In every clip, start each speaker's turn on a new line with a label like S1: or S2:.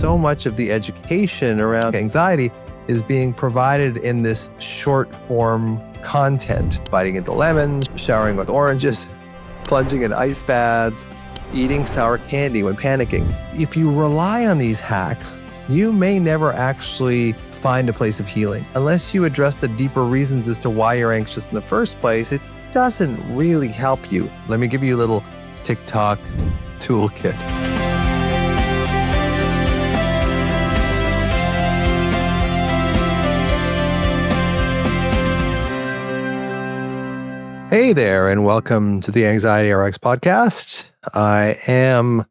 S1: so much of the education around anxiety is being provided in this short form content. Biting into lemons, showering with oranges, plunging in ice baths, eating sour candy when panicking. If you rely on these hacks, you may never actually find a place of healing. Unless you address the deeper reasons as to why you're anxious in the first place, it doesn't really help you. Let me give you a little TikTok toolkit. Hey there, and welcome to the Anxiety RX podcast. I am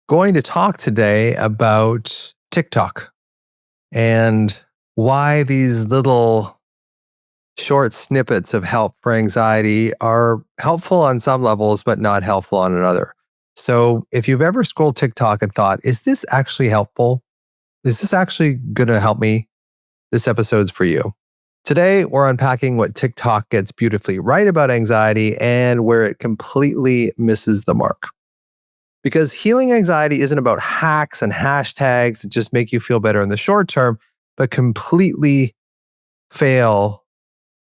S1: going to talk today about TikTok and why these little short snippets of help for anxiety are helpful on some levels, but not helpful on another. So if you've ever scrolled TikTok and thought, is this actually helpful? Is this actually going to help me? This episode's for you. Today, we're unpacking what TikTok gets beautifully right about anxiety and where it completely misses the mark. Because healing anxiety isn't about hacks and hashtags that just make you feel better in the short term, but completely fail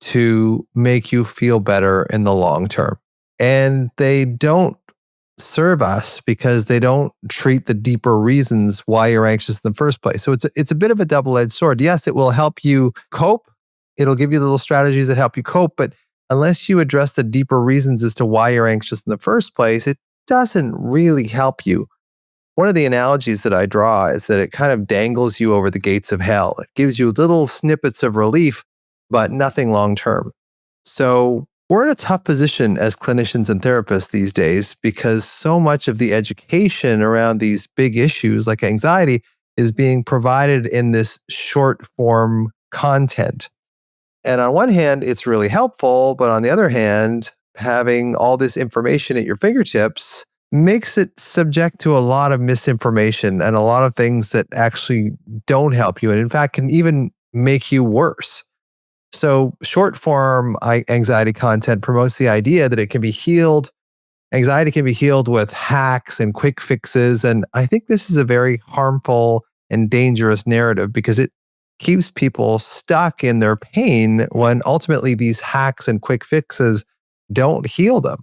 S1: to make you feel better in the long term. And they don't serve us because they don't treat the deeper reasons why you're anxious in the first place. So it's a bit of a double-edged sword. Yes, it will help you cope. It'll give you little strategies that help you cope, but unless you address the deeper reasons as to why you're anxious in the first place, it doesn't really help you. One of the analogies that I draw is that it kind of dangles you over the gates of hell. It gives you little snippets of relief, but nothing long-term. So we're in a tough position as clinicians and therapists these days because so much of the education around these big issues like anxiety is being provided in this short form content. And on one hand, it's really helpful, but on the other hand, having all this information at your fingertips makes it subject to a lot of misinformation and a lot of things that actually don't help you and in fact can even make you worse. So short form anxiety content promotes the idea that it can be healed. Anxiety can be healed with hacks and quick fixes. And I think this is a very harmful and dangerous narrative because it keeps people stuck in their pain when ultimately these hacks and quick fixes don't heal them,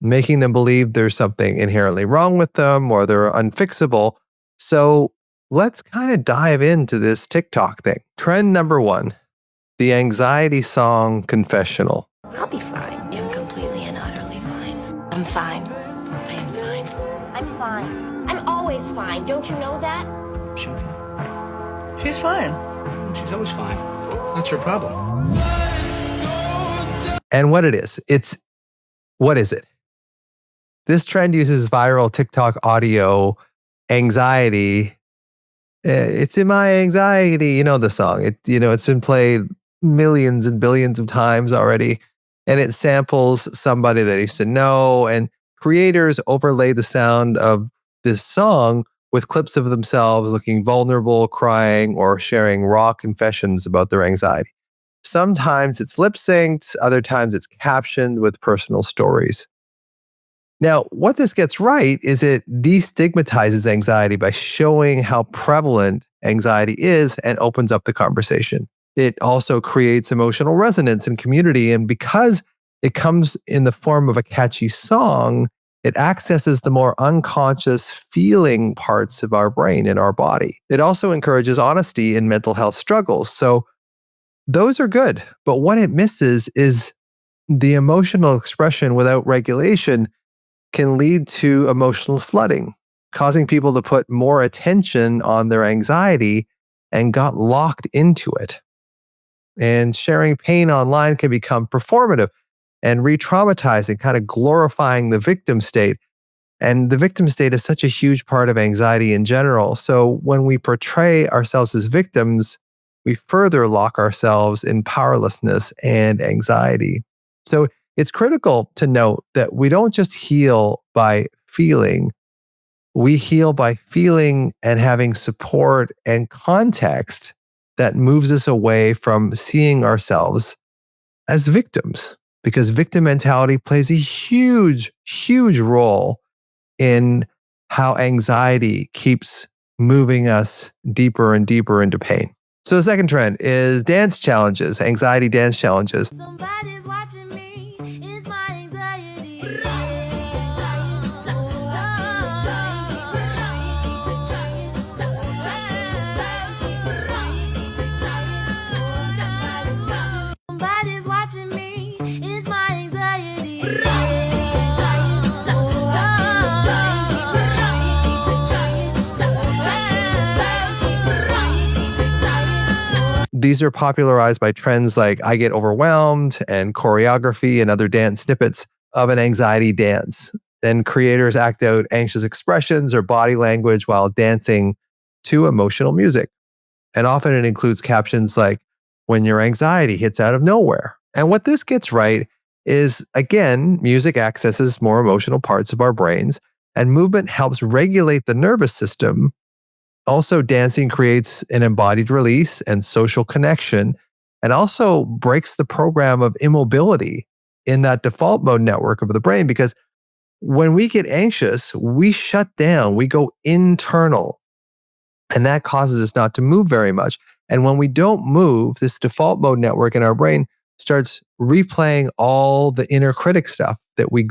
S1: making them believe there's something inherently wrong with them or they're unfixable. So let's kind of dive into this TikTok thing. Trend number 1, the anxiety song confessional.
S2: I'll be fine. I'm completely and utterly fine. I'm fine. I am fine.
S3: I'm fine. I'm always fine. Don't you know that?
S4: She's fine.
S5: She's always fine. That's her problem.
S1: And what is it? This trend uses viral TikTok audio anxiety. It's in my anxiety. You know the song. It's been played millions and billions of times already. And it samples somebody that I used to know. And creators overlay the sound of this song with clips of themselves looking vulnerable, crying, or sharing raw confessions about their anxiety. Sometimes it's lip synced, other times it's captioned with personal stories. Now, what this gets right is it destigmatizes anxiety by showing how prevalent anxiety is and opens up the conversation. It also creates emotional resonance and community, and because it comes in the form of a catchy song, it accesses the more unconscious feeling parts of our brain and our body. It also encourages honesty in mental health struggles. So those are good. But what it misses is the emotional expression without regulation can lead to emotional flooding, causing people to put more attention on their anxiety and got locked into it. And sharing pain online can become performative and re-traumatizing, kind of glorifying the victim state. And the victim state is such a huge part of anxiety in general. So when we portray ourselves as victims, we further lock ourselves in powerlessness and anxiety. So it's critical to note that we don't just heal by feeling. We heal by feeling and having support and context that moves us away from seeing ourselves as victims. Because victim mentality plays a huge, huge role in how anxiety keeps moving us deeper and deeper into pain. So the second trend is dance challenges, anxiety dance challenges.
S4: Somebody's watching me. It's my anxiety. Somebody's watching me. It's my anxiety.
S1: These are popularized by trends like I Get Overwhelmed and choreography and other dance snippets of an anxiety dance. And creators act out anxious expressions or body language while dancing to emotional music. And often it includes captions like, when your anxiety hits out of nowhere. And what this gets right is, again, music accesses more emotional parts of our brains, and movement helps regulate the nervous system. Also, dancing creates an embodied release and social connection, and also breaks the program of immobility in that default mode network of the brain. Because when we get anxious, we shut down, we go internal, and that causes us not to move very much. And when we don't move, this default mode network in our brain starts replaying all the inner critic stuff that we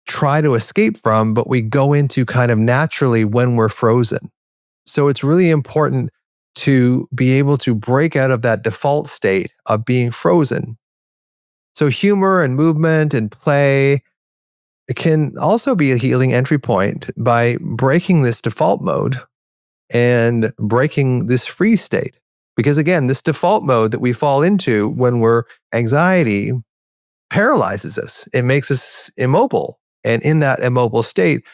S1: try to escape from, but we go into kind of naturally when we're frozen. So it's really important to be able to break out of that default state of being frozen. So humor and movement and play, it can also be a healing entry point by breaking this default mode and breaking this freeze state. Because again, this default mode that we fall into when we're anxiety paralyzes us. It makes us immobile. And in that immobile state,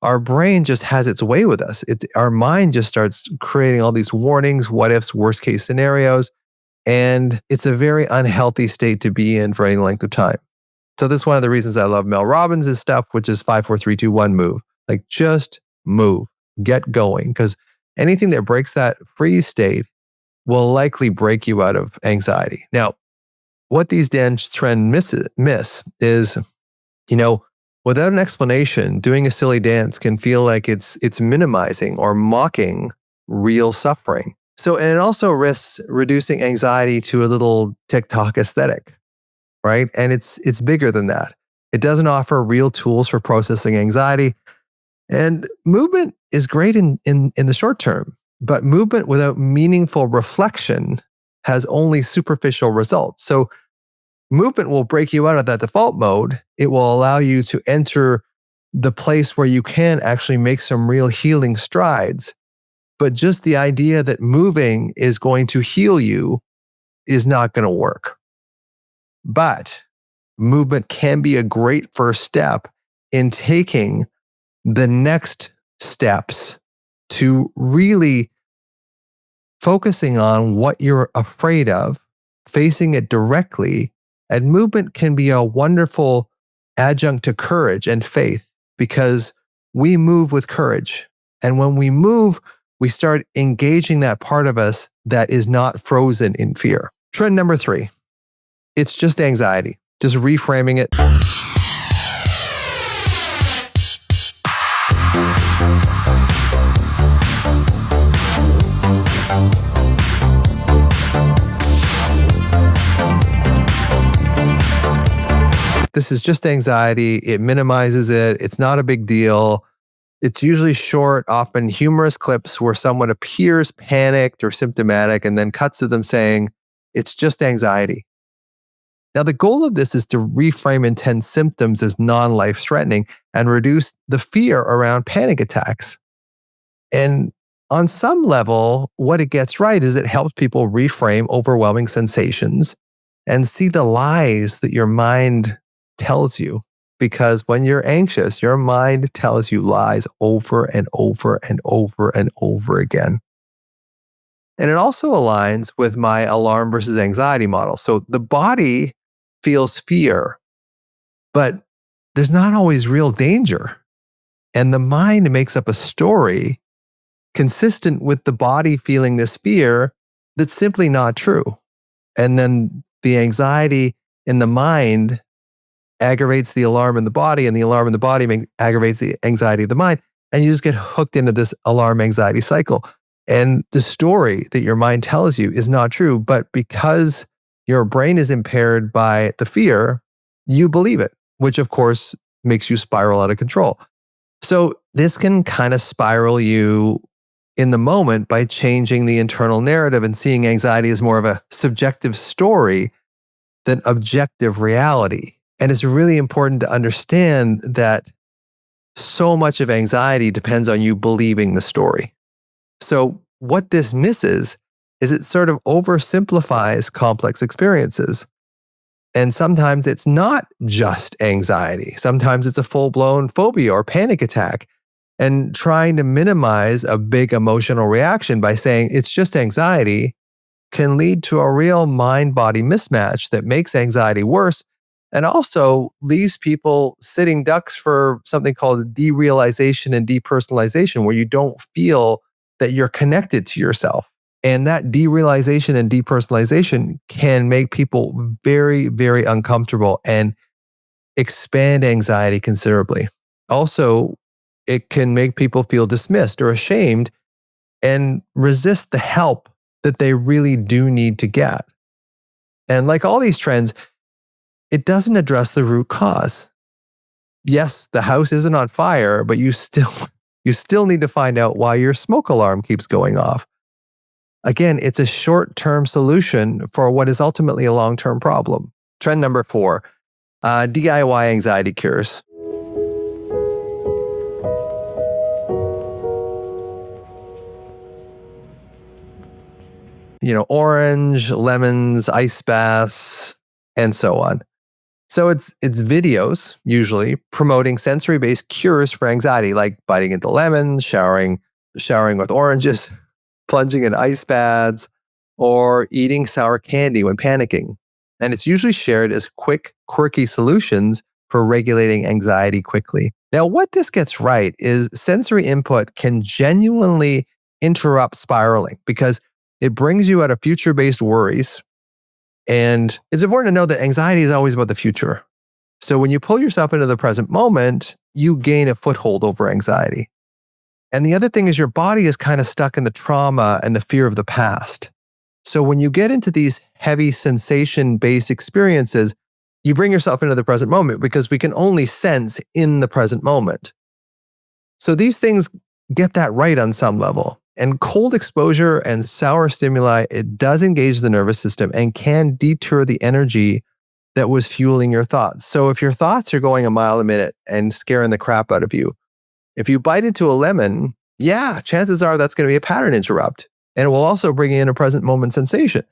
S1: our brain just has its way with us. Our mind just starts creating all these warnings, what ifs, worst case scenarios. And it's a very unhealthy state to be in for any length of time. So this is one of the reasons I love Mel Robbins' stuff, which is 5, 4, 3, 2, 1 move. Like just move, get going. Because anything that breaks that freeze state will likely break you out of anxiety. Now, what these dance trends miss is, without an explanation, doing a silly dance can feel like it's minimizing or mocking real suffering. And it also risks reducing anxiety to a little TikTok aesthetic, right? And it's bigger than that. It doesn't offer real tools for processing anxiety. And movement is great in the short term, but movement without meaningful reflection has only superficial results. So movement will break you out of that default mode. It will allow you to enter the place where you can actually make some real healing strides. But just the idea that moving is going to heal you is not going to work. But movement can be a great first step in taking the next steps to really focusing on what you're afraid of, facing it directly. And movement can be a wonderful adjunct to courage and faith, because we move with courage. And when we move, we start engaging that part of us that is not frozen in fear. Trend number 3, it's just anxiety. Just reframing it. This is just anxiety. It minimizes it. It's not a big deal. It's usually short, often humorous clips where someone appears panicked or symptomatic and then cuts to them saying, it's just anxiety. Now, the goal of this is to reframe intense symptoms as non-life threatening and reduce the fear around panic attacks. And on some level, what it gets right is it helps people reframe overwhelming sensations and see the lies that your mind tells you. Because when you're anxious, your mind tells you lies over and over and over and over again. And it also aligns with my alarm versus anxiety model. So the body feels fear, but there's not always real danger. And the mind makes up a story consistent with the body feeling this fear that's simply not true. And then the anxiety in the mind aggravates the alarm in the body, and the alarm in the body aggravates the anxiety of the mind. And you just get hooked into this alarm anxiety cycle. And the story that your mind tells you is not true, but because your brain is impaired by the fear, you believe it, which of course makes you spiral out of control. So this can kind of spiral you in the moment by changing the internal narrative and seeing anxiety as more of a subjective story than objective reality. And it's really important to understand that so much of anxiety depends on you believing the story. So what this misses is it sort of oversimplifies complex experiences. And sometimes it's not just anxiety. Sometimes it's a full-blown phobia or panic attack. And trying to minimize a big emotional reaction by saying it's just anxiety can lead to a real mind-body mismatch that makes anxiety worse and also leaves people sitting ducks for something called derealization and depersonalization, where you don't feel that you're connected to yourself. And that derealization and depersonalization can make people very, very uncomfortable and expand anxiety considerably. Also, it can make people feel dismissed or ashamed and resist the help that they really do need to get. And like all these trends, it doesn't address the root cause. Yes, the house isn't on fire, but you still need to find out why your smoke alarm keeps going off. Again, it's a short-term solution for what is ultimately a long-term problem. Trend number 4, DIY anxiety cures. Orange, lemons, ice baths, and so on. So it's videos, usually, promoting sensory-based cures for anxiety, like biting into lemons, showering with oranges, plunging in ice baths, or eating sour candy when panicking. And it's usually shared as quick, quirky solutions for regulating anxiety quickly. Now, what this gets right is sensory input can genuinely interrupt spiraling because it brings you out of future-based worries. And it's important to know that anxiety is always about the future. So when you pull yourself into the present moment, you gain a foothold over anxiety. And the other thing is your body is kind of stuck in the trauma and the fear of the past. So when you get into these heavy sensation-based experiences, you bring yourself into the present moment because we can only sense in the present moment. So these things get that right on some level. And cold exposure and sour stimuli, it does engage the nervous system and can deter the energy that was fueling your thoughts. So if your thoughts are going a mile a minute and scaring the crap out of you, if you bite into a lemon, chances are that's going to be a pattern interrupt. And it will also bring in a present moment sensation.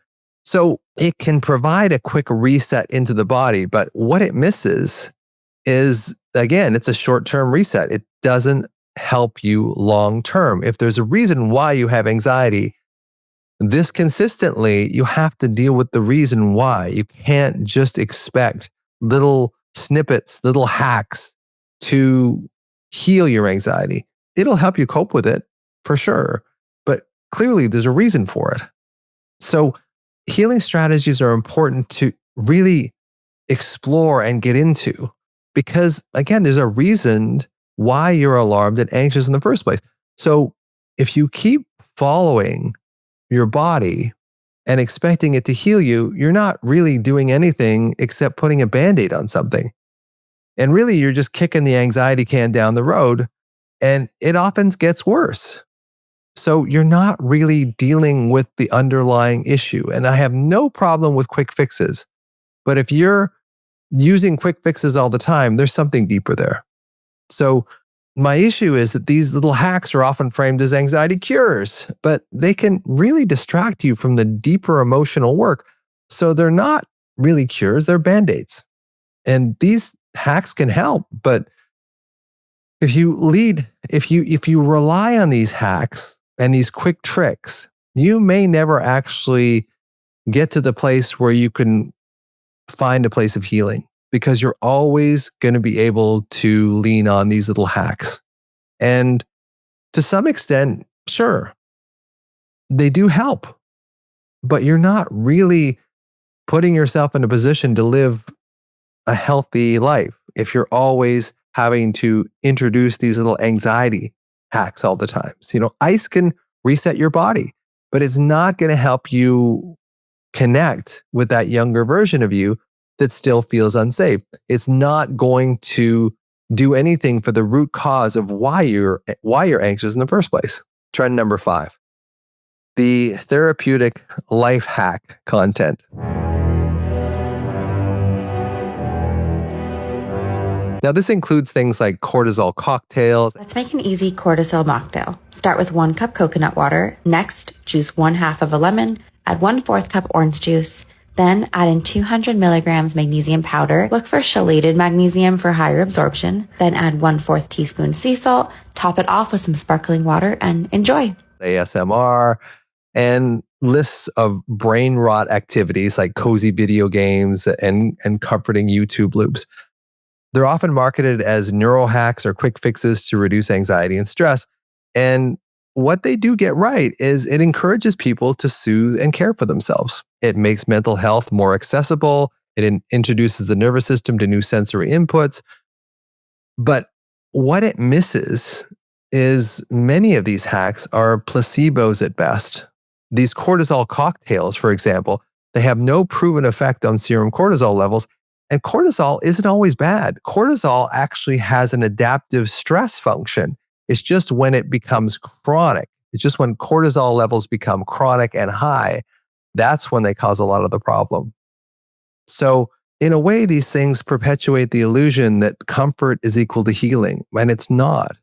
S1: So it can provide a quick reset into the body, but what it misses is, again, it's a short-term reset. It doesn't help you long-term. If there's a reason why you have anxiety, this consistently, you have to deal with the reason why. You can't just expect little snippets, little hacks to heal your anxiety. It'll help you cope with it for sure, but clearly there's a reason for it. So healing strategies are important to really explore and get into because, again, there's a reason why you're alarmed and anxious in the first place. So if you keep following your body and expecting it to heal you, you're not really doing anything except putting a Band-Aid on something. And really, you're just kicking the anxiety can down the road, and it often gets worse. So you're not really dealing with the underlying issue. And I have no problem with quick fixes. But if you're using quick fixes all the time, there's something deeper there. So my issue is that these little hacks are often framed as anxiety cures, but they can really distract you from the deeper emotional work. So they're not really cures, they're Band-Aids. And these hacks can help, but if you rely on these hacks and these quick tricks, you may never actually get to the place where you can find a place of healing, because you're always going to be able to lean on these little hacks. And to some extent, sure, they do help, but you're not really putting yourself in a position to live a healthy life if you're always having to introduce these little anxiety hacks all the time. Ice can reset your body, but it's not going to help you connect with that younger version of you that still feels unsafe. It's not going to do anything for the root cause of why you're anxious in the first place. Trend number 5, the therapeutic life hack content. Now, this includes things like cortisol cocktails.
S6: Let's make an easy cortisol mocktail. Start with 1 cup coconut water. Next, juice 1/2 of a lemon. Add 1/4 cup orange juice. Then add in 200 milligrams magnesium powder. Look for chelated magnesium for higher absorption. Then add 1/4 teaspoon sea salt. Top it off with some sparkling water and enjoy.
S1: ASMR and lists of brain rot activities like cozy video games and comforting YouTube loops. They're often marketed as neurohacks or quick fixes to reduce anxiety and stress. And what they do get right is it encourages people to soothe and care for themselves. It makes mental health more accessible. It introduces the nervous system to new sensory inputs. But what it misses is many of these hacks are placebos at best. These cortisol cocktails, for example, they have no proven effect on serum cortisol levels. And cortisol isn't always bad. Cortisol actually has an adaptive stress function. It's just when it becomes chronic. It's just when cortisol levels become chronic and high, that's when they cause a lot of the problem. So in a way, these things perpetuate the illusion that comfort is equal to healing, and it's not.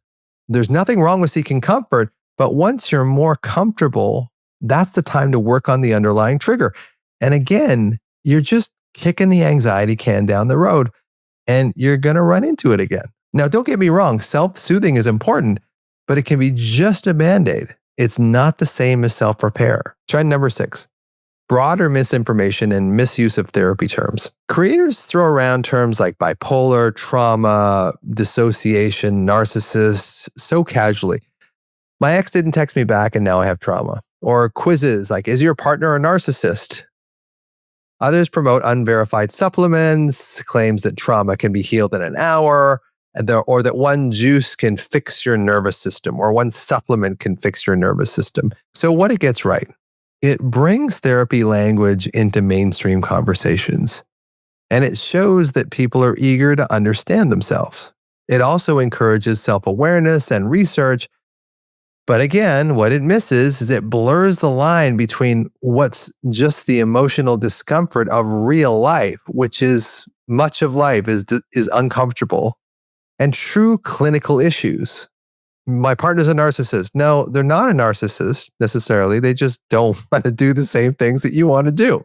S1: There's nothing wrong with seeking comfort, but once you're more comfortable, that's the time to work on the underlying trigger. And again, you're just kicking the anxiety can down the road, and you're going to run into it again. Now, don't get me wrong, self-soothing is important, but it can be just a Band-Aid. It's not the same as self-repair. Trend number 6, broader misinformation and misuse of therapy terms. Creators throw around terms like bipolar, trauma, dissociation, narcissist so casually. My ex didn't text me back and now I have trauma. Or quizzes like, is your partner a narcissist? Others promote unverified supplements, claims that trauma can be healed in an hour, or that one juice can fix your nervous system, or one supplement can fix your nervous system. So what it gets right, it brings therapy language into mainstream conversations, and it shows that people are eager to understand themselves. It also encourages self-awareness and research. But again, what it misses is it blurs the line between what's just the emotional discomfort of real life, which is much of life is uncomfortable, and true clinical issues. My partner's a narcissist. No, they're not a narcissist necessarily. They just don't want to do the same things that you want to do.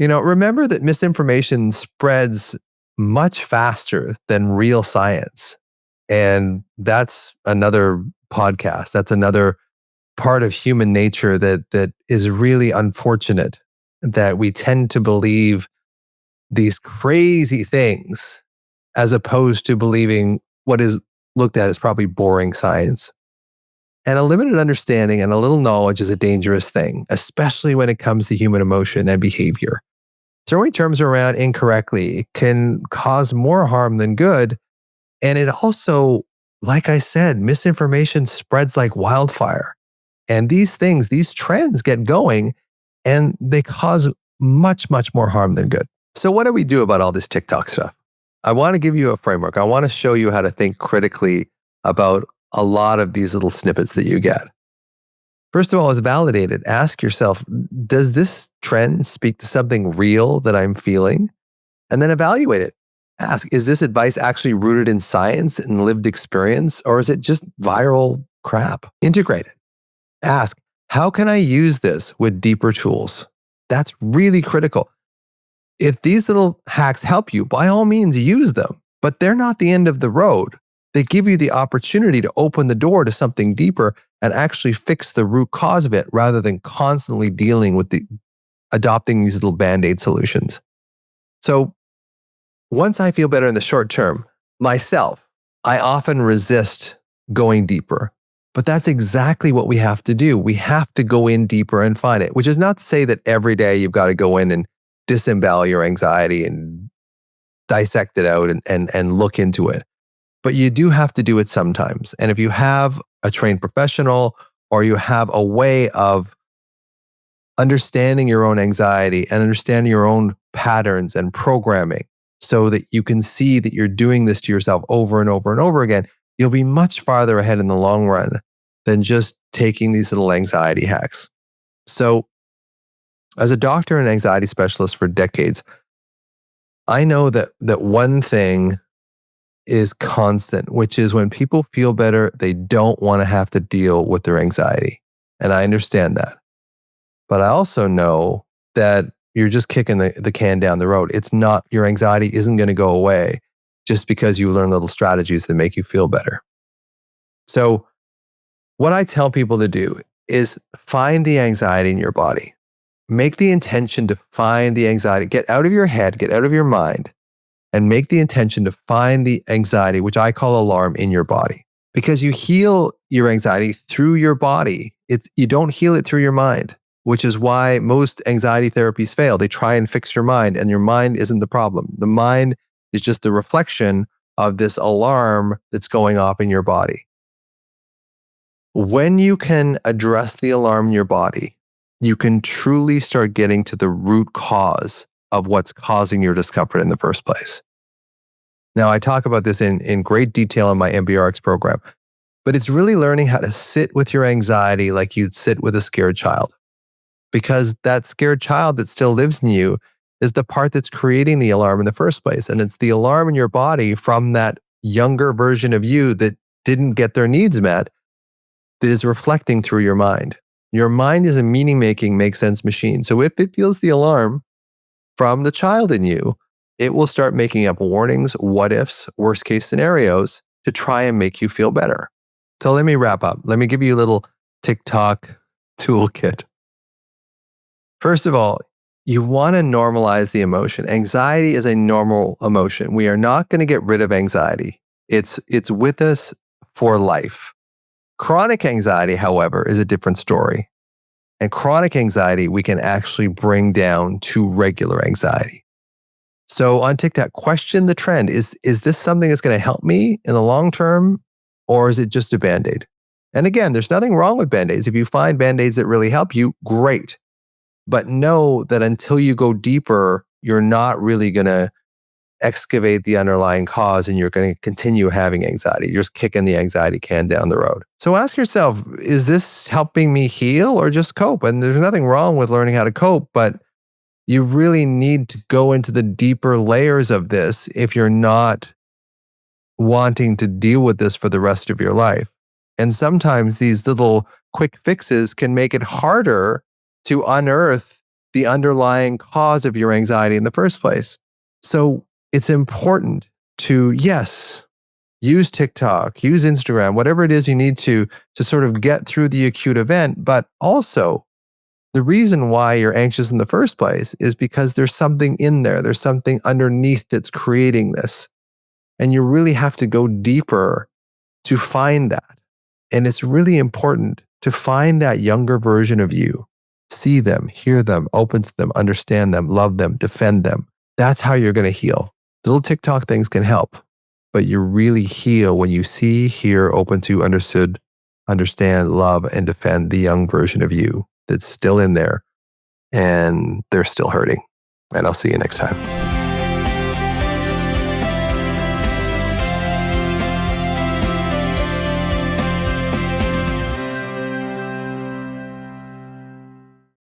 S1: Remember that misinformation spreads much faster than real science. And that's another podcast. That's another part of human nature that is really unfortunate, that we tend to believe these crazy things as opposed to believing what is looked at as probably boring science. And a limited understanding and a little knowledge is a dangerous thing, especially when it comes to human emotion and behavior. Throwing terms around incorrectly can cause more harm than good. And it also, like I said, misinformation spreads like wildfire. And these trends get going and they cause much, much more harm than good. So what do we do about all this TikTok stuff? I want to give you a framework. I want to show you how to think critically about a lot of these little snippets that you get. First of all, is validate it. Ask yourself, does this trend speak to something real that I'm feeling? And then evaluate it. Ask, is this advice actually rooted in science and lived experience, or is it just viral crap? Integrate it. Ask, how can I use this with deeper tools? That's really critical. If these little hacks help you, by all means, use them, but they're not the end of the road. They give you the opportunity to open the door to something deeper and actually fix the root cause of it rather than constantly dealing with adopting these little Band-Aid solutions. So once I feel better in the short term, myself, I often resist going deeper. But that's exactly what we have to do. We have to go in deeper and find it, which is not to say that every day you've got to go in and disembowel your anxiety and dissect it out and look into it. but you do have to do it sometimes. And if you have a trained professional or you have a way of understanding your own anxiety and understanding your own patterns and programming so that you can see that you're doing this to yourself over and over and over again, you'll be much farther ahead in the long run than just taking these little anxiety hacks. So, as a doctor and anxiety specialist for decades, I know that one thing is constant, which is when people feel better, they don't want to have to deal with their anxiety. And I understand that. But I also know that you're just kicking the can down the road. It's not, your anxiety isn't going to go away just because you learn little strategies that make you feel better. So what I tell people to do is find the anxiety in your body. Make the intention to find the anxiety. Get out of your head, get out of your mind, and make the intention to find the anxiety, which I call alarm, in your body. Because you heal your anxiety through your body. You don't heal it through your mind, which is why most anxiety therapies fail. They try and fix your mind, and your mind isn't the problem. The mind is just the reflection of this alarm that's going off in your body. When you can address the alarm in your body, you can truly start getting to the root cause of what's causing your discomfort in the first place. Now, I talk about this in great detail in my MBRX program, but it's really learning how to sit with your anxiety like you'd sit with a scared child. Because that scared child that still lives in you is the part that's creating the alarm in the first place. And it's the alarm in your body from that younger version of you that didn't get their needs met that is reflecting through your mind. Your mind is a meaning-making, make-sense machine. So if it feels the alarm from the child in you, it will start making up warnings, what-ifs, worst-case scenarios to try and make you feel better. So let me wrap up. Let me give you a little TikTok toolkit. First of all, you want to normalize the emotion. Anxiety is a normal emotion. We are not going to get rid of anxiety. It's with us for life. Chronic anxiety, however, is a different story. And chronic anxiety, we can actually bring down to regular anxiety. So on TikTok, question the trend. Is this something that's going to help me in the long term, or is it just a Band-Aid? And again, there's nothing wrong with Band-Aids. If you find Band-Aids that really help you, great. But know that until you go deeper, you're not really going to excavate the underlying cause and you're going to continue having anxiety. You're just kicking the anxiety can down the road. So ask yourself, is this helping me heal or just cope? And there's nothing wrong with learning how to cope, but you really need to go into the deeper layers of this if you're not wanting to deal with this for the rest of your life. And sometimes these little quick fixes can make it harder to unearth the underlying cause of your anxiety in the first place. So it's important to, yes, use TikTok, use Instagram, whatever it is you need to sort of get through the acute event. But also, the reason why you're anxious in the first place is because there's something in there. There's something underneath that's creating this. And you really have to go deeper to find that. And it's really important to find that younger version of you. See them, hear them, open to them, understand them, love them, defend them. That's how you're going to heal. Little TikTok things can help, but you really heal when you see, hear, open to, understand, love, and defend the young version of you that's still in there and they're still hurting. And I'll see you next time.